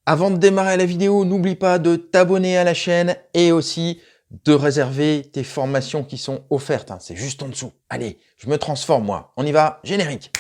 Avant de démarrer la vidéo, n'oublie pas de t'abonner à la chaîne et aussi de réserver tes formations qui sont offertes. C'est juste en dessous. Allez, je me transforme moi. On y va, générique.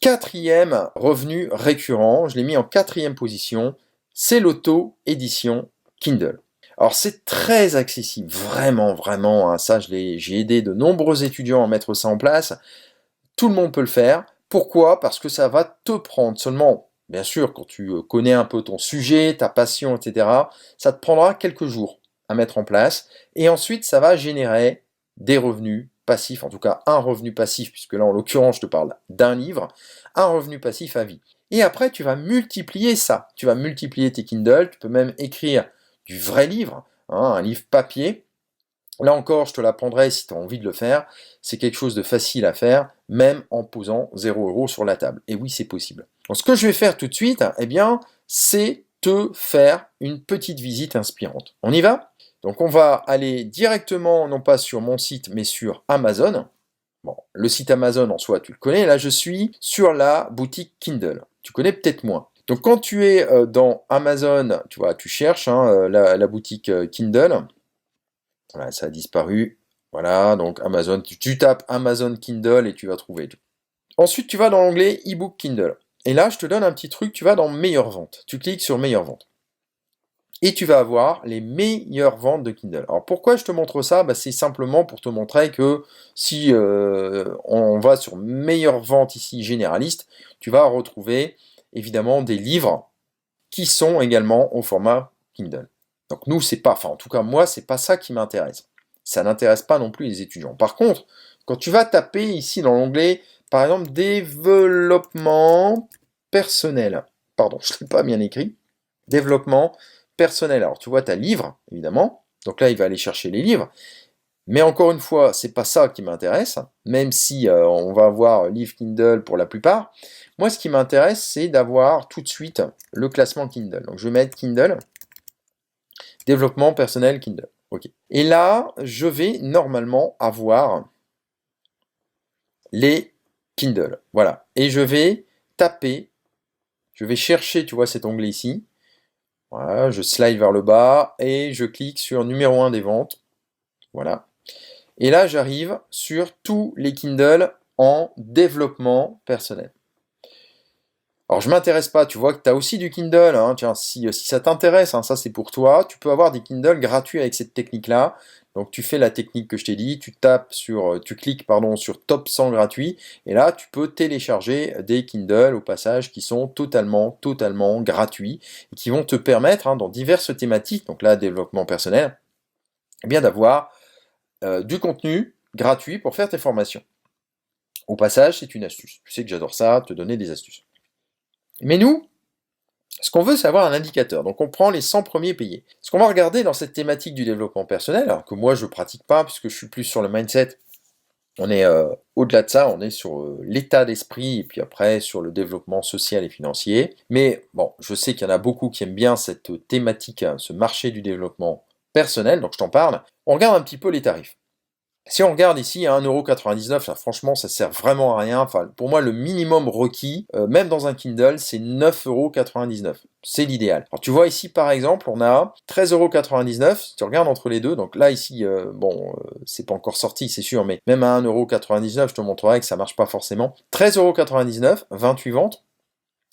Quatrième revenu récurrent, je l'ai mis en quatrième position, c'est l'auto-édition Kindle. Alors c'est très accessible, vraiment, hein, ça j'ai aidé de nombreux étudiants à mettre ça en place. Tout le monde peut le faire. Pourquoi? Parce que ça va te prendre seulement, bien sûr, quand tu connais un peu ton sujet, ta passion, etc., ça te prendra quelques jours à mettre en place. Et ensuite, ça va générer des revenus passifs, en tout cas un revenu passif, puisque là, en l'occurrence, je te parle d'un livre, un revenu passif à vie. Et après, tu vas multiplier ça. Tu vas multiplier tes Kindle, tu peux même écrire du vrai livre, hein, un livre papier. Là encore, je te l'apprendrai si tu as envie de le faire. C'est quelque chose de facile à faire, même en posant 0 € sur la table. Et oui, c'est possible. Donc, ce que je vais faire tout de suite, eh bien, c'est te faire une petite visite inspirante. On y va? Donc, on va aller directement, non pas sur mon site, mais sur Amazon. Bon, le site Amazon en soi, tu le connais. Là, je suis sur la boutique Kindle. Tu connais peut-être moins. Donc, quand tu es dans Amazon, tu vois, tu cherches la boutique Kindle. Voilà, ça a disparu. Voilà, donc Amazon, tu tapes Amazon Kindle et tu vas trouver. Ensuite, tu vas dans l'onglet e-book Kindle. Et là, je te donne un petit truc, tu vas dans meilleures ventes. Tu cliques sur meilleures ventes. Et tu vas avoir les meilleures ventes de Kindle. Alors pourquoi je te montre ça? C'est simplement pour te montrer que si on va sur meilleures ventes ici généraliste, tu vas retrouver évidemment des livres qui sont également au format Kindle. Donc nous, c'est pas, enfin en tout cas moi, c'est pas ça qui m'intéresse. Ça n'intéresse pas non plus les étudiants. Par contre, quand tu vas taper ici dans l'onglet, par exemple, développement personnel, pardon, je ne l'ai pas bien écrit, développement personnel. Alors tu vois, tu as livre, évidemment, donc là il va aller chercher les livres, mais encore une fois, c'est pas ça qui m'intéresse, même si on va avoir livre Kindle pour la plupart. Moi, ce qui m'intéresse, c'est d'avoir tout de suite le classement Kindle. Donc je vais mettre Kindle, développement personnel Kindle. Ok. Et là, je vais normalement avoir les Kindle. Voilà. Et je vais taper, je vais chercher, tu vois, cet onglet ici. Voilà, je slide vers le bas et je clique sur numéro 1 des ventes. Voilà. Et là, j'arrive sur tous les Kindle en développement personnel. Alors, je ne m'intéresse pas, tu vois que tu as aussi du Kindle, hein. Tiens, si ça t'intéresse, hein, ça c'est pour toi, tu peux avoir des Kindle gratuits avec cette technique-là. Donc, tu fais la technique que je t'ai dit, tu cliques sur Top 100 gratuit, et là, tu peux télécharger des Kindle au passage qui sont totalement gratuits, et qui vont te permettre, hein, dans diverses thématiques, donc là, développement personnel, eh bien d'avoir du contenu gratuit pour faire tes formations. Au passage, c'est une astuce. Tu sais que j'adore ça, te donner des astuces. Mais nous, ce qu'on veut, c'est avoir un indicateur. Donc on prend les 100 premiers payés. Ce qu'on va regarder dans cette thématique du développement personnel, alors que moi je ne pratique pas, puisque je suis plus sur le mindset, on est au-delà de ça, on est sur l'état d'esprit, et puis après sur le développement social et financier. Mais bon, je sais qu'il y en a beaucoup qui aiment bien cette thématique, hein, ce marché du développement personnel, donc je t'en parle. On regarde un petit peu les tarifs. Si on regarde ici à 1,99 €, là, franchement, ça sert vraiment à rien. Enfin, pour moi, le minimum requis, même dans un Kindle, c'est 9,99 €. C'est l'idéal. Alors, tu vois ici, par exemple, on a 13,99 €. Si tu regardes entre les deux, donc là, ici, c'est pas encore sorti, c'est sûr, mais même à 1,99 €, je te montrerai que ça marche pas forcément. 13,99 €, 28 ventes.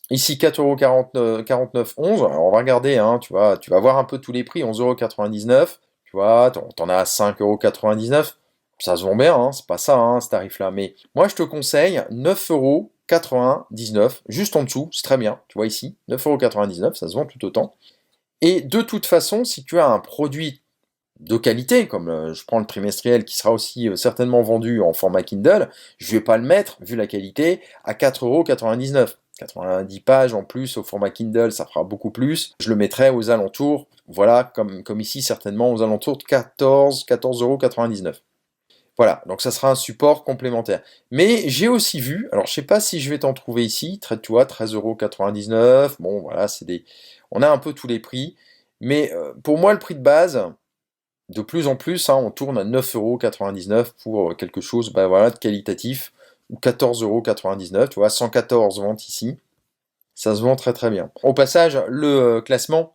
Ici, 4,49 €, 11. Alors, on va regarder, hein, tu vas voir un peu tous les prix. 11,99 €. Tu vois, t'en as à 5,99 €. Ça se vend bien, hein, c'est pas ça, hein, ce tarif-là. Mais moi, je te conseille 9,99 €, juste en dessous, c'est très bien. Tu vois ici, 9,99 €, ça se vend tout autant. Et de toute façon, si tu as un produit de qualité, comme je prends le trimestriel qui sera aussi certainement vendu en format Kindle, je ne vais pas le mettre, vu la qualité, à 4,99 €. 90 pages en plus au format Kindle, ça fera beaucoup plus. Je le mettrai aux alentours, voilà, comme ici, certainement aux alentours de 14,99 €. Voilà, donc ça sera un support complémentaire. Mais j'ai aussi vu, alors je sais pas si je vais t'en trouver ici, tu vois, 13,99 €, bon voilà, on a un peu tous les prix, mais pour moi le prix de base, De plus en plus, hein, on tourne à 9,99 € pour quelque chose bah, voilà, de qualitatif, ou 14,99 €, tu vois, 114 ventes ici. Ça se vend très très bien. Au passage, le classement,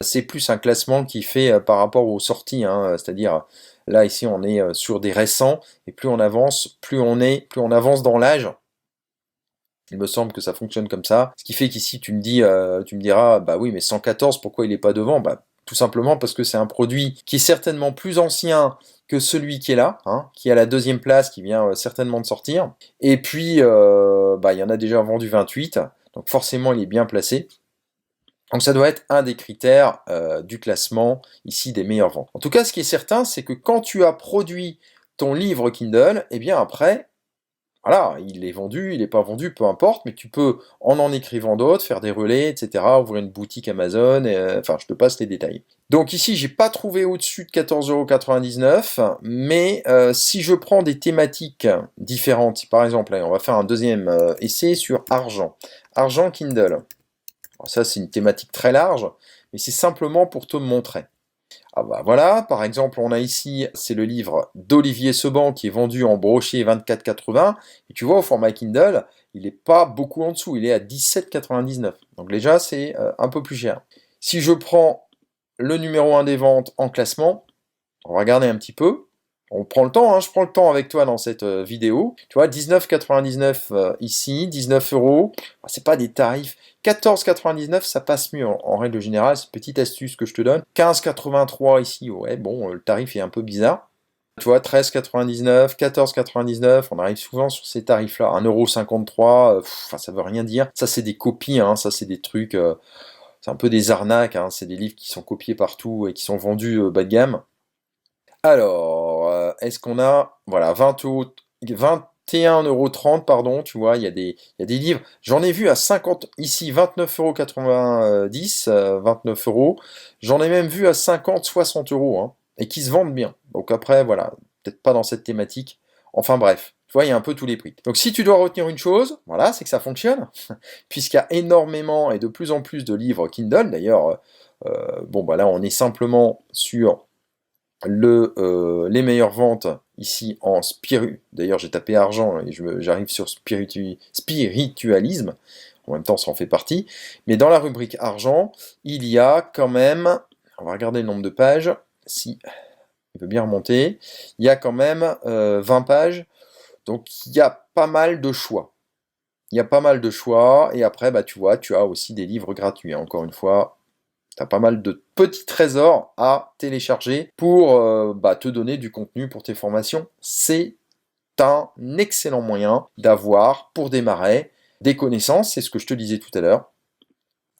c'est plus un classement qui fait par rapport aux sorties, hein, c'est-à-dire là ici on est sur des récents, et plus on avance, plus on avance dans l'âge. Il me semble que ça fonctionne comme ça. Ce qui fait qu'ici tu me diras, bah oui, mais 114, pourquoi il n'est pas devant? Bah, tout simplement parce que c'est un produit qui est certainement plus ancien que celui qui est là, hein, qui est à la deuxième place, qui vient certainement de sortir. Et puis, bah, il y en a déjà vendu 28, donc forcément il est bien placé. Donc ça doit être un des critères du classement ici des meilleures ventes. En tout cas, ce qui est certain, c'est que quand tu as produit ton livre Kindle, eh bien après, voilà, il est vendu, il n'est pas vendu, peu importe, mais tu peux, en écrivant d'autres, faire des relais, etc., ouvrir une boutique Amazon, enfin, je te passe les détails. Donc ici, j'ai pas trouvé au-dessus de 14,99 €, mais si je prends des thématiques différentes, par exemple, allez, on va faire un deuxième essai sur argent. Argent Kindle. Alors ça, c'est une thématique très large, mais c'est simplement pour te montrer. Ah bah voilà, par exemple, on a ici, c'est le livre d'Olivier Seban qui est vendu en brochet 24,80. Et tu vois, au format Kindle, il n'est pas beaucoup en dessous, il est à 17,99. Donc déjà, c'est un peu plus cher. Si je prends le numéro 1 des ventes en classement, on va regarder un petit peu. On prend le temps, hein, je prends le temps avec toi dans cette vidéo. Tu vois, 19,99 ici, 19 €. C'est pas des tarifs. 14,99, ça passe mieux en règle générale. C'est une petite astuce que je te donne. 15,83 ici, ouais, bon, le tarif est un peu bizarre. Tu vois, 13,99, 14,99, on arrive souvent sur ces tarifs-là. 1,53 €, ça veut rien dire. Ça, c'est des copies, hein, ça, c'est des trucs, c'est un peu des arnaques, hein, c'est des livres qui sont copiés partout et qui sont vendus bas de gamme. Alors, est-ce qu'on a, voilà, 21,30 €, pardon, tu vois, il y a des livres, j'en ai vu à 50, ici 29,90 €, 29 €, j'en ai même vu à 50, 60 €, hein, et qui se vendent bien. Donc après, voilà, peut-être pas dans cette thématique, enfin bref, tu vois, il y a un peu tous les prix. Donc si tu dois retenir une chose, voilà, c'est que ça fonctionne, puisqu'il y a énormément et de plus en plus de livres Kindle, d'ailleurs, bon, bah là, on est simplement sur les meilleures ventes ici en d'ailleurs j'ai tapé argent et j'arrive sur spiritualisme, en même temps ça en fait partie, mais dans la rubrique argent, il y a quand même, on va regarder le nombre de pages, si il peut bien remonter, il y a quand même 20 pages, donc il y a pas mal de choix. Il y a pas mal de choix, et après, bah, tu vois, tu as aussi des livres gratuits, hein. Encore une fois, tu as pas mal de petits trésors à télécharger pour bah, te donner du contenu pour tes formations. C'est un excellent moyen d'avoir, pour démarrer, des connaissances, c'est ce que je te disais tout à l'heure.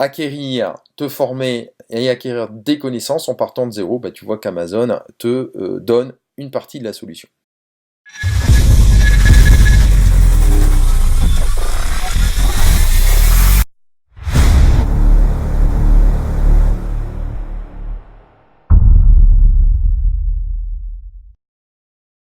Acquérir, te former et acquérir des connaissances en partant de zéro, bah, tu vois qu'Amazon te donne une partie de la solution.